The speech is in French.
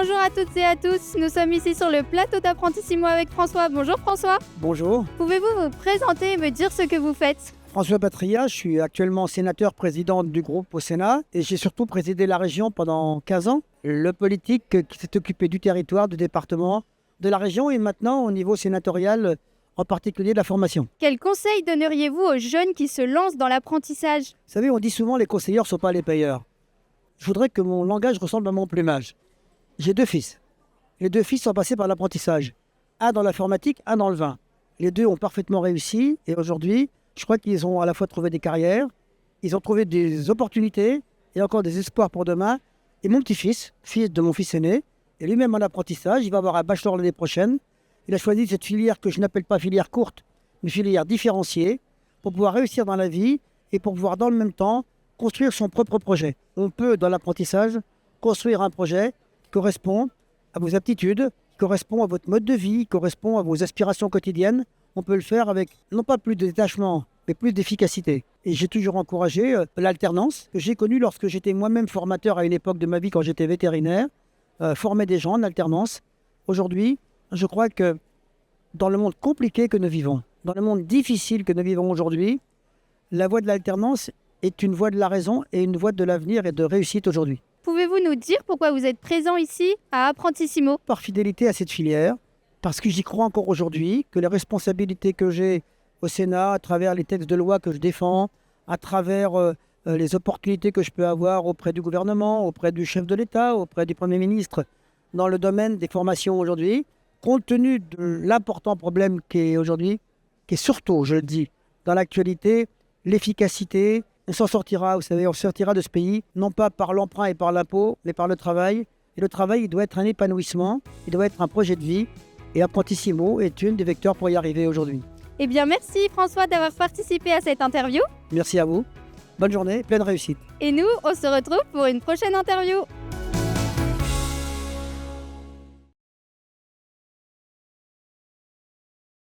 Bonjour à toutes et à tous, nous sommes ici sur le plateau d'Apprentissimo avec François. Bonjour François. Bonjour, Pouvez-vous vous présenter et me dire ce que vous faites? François Patria, je suis actuellement sénateur président du groupe au Sénat et j'ai surtout présidé la région pendant 15 ans. Le politique qui s'est occupé du territoire, du département, de la région et maintenant au niveau sénatorial, en particulier de la formation. Quel conseil donneriez-vous aux jeunes qui se lancent dans l'apprentissage? Vous savez, on dit souvent les conseilleurs ne sont pas les payeurs. Je voudrais que mon langage ressemble à mon plumage. J'ai 2 fils. Les 2 fils sont passés par l'apprentissage. Un dans l'informatique, un dans le vin. Les 2 ont parfaitement réussi et aujourd'hui, je crois qu'ils ont à la fois trouvé des carrières, ils ont trouvé des opportunités et encore des espoirs pour demain. Et mon petit-fils, fils de mon fils aîné, est lui-même en apprentissage. Il va avoir un bachelor l'année prochaine. Il a choisi cette filière que je n'appelle pas filière courte, mais filière différenciée, pour pouvoir réussir dans la vie et pour pouvoir dans le même temps construire son propre projet. On peut, dans l'apprentissage, construire un projet qui correspond à vos aptitudes, qui correspond à votre mode de vie, qui correspond à vos aspirations quotidiennes. On peut le faire avec non pas plus de détachement, mais plus d'efficacité. Et j'ai toujours encouragé l'alternance, que j'ai connue lorsque j'étais moi-même formateur à une époque de ma vie quand j'étais vétérinaire, former des gens en alternance. Aujourd'hui, je crois que dans le monde compliqué que nous vivons, dans le monde difficile que nous vivons aujourd'hui, la voie de l'alternance est une voie de la raison et une voie de l'avenir et de réussite aujourd'hui. Pouvez-vous nous dire pourquoi vous êtes présent ici à Apprentissimo? Par fidélité à cette filière, parce que j'y crois encore aujourd'hui, que les responsabilités que j'ai au Sénat, à travers les textes de loi que je défends, à travers les opportunités que je peux avoir auprès du gouvernement, auprès du chef de l'État, auprès du Premier ministre, dans le domaine des formations aujourd'hui, compte tenu de l'important problème qui est aujourd'hui, qui est surtout, je le dis, dans l'actualité, l'efficacité. On s'en sortira, vous savez, on sortira de ce pays, non pas par l'emprunt et par l'impôt, mais par le travail. Et le travail, il doit être un épanouissement, il doit être un projet de vie. Et Apprentissimo est une des vecteurs pour y arriver aujourd'hui. Eh bien merci François d'avoir participé à cette interview. Merci à vous. Bonne journée, pleine réussite. Et nous, on se retrouve pour une prochaine interview.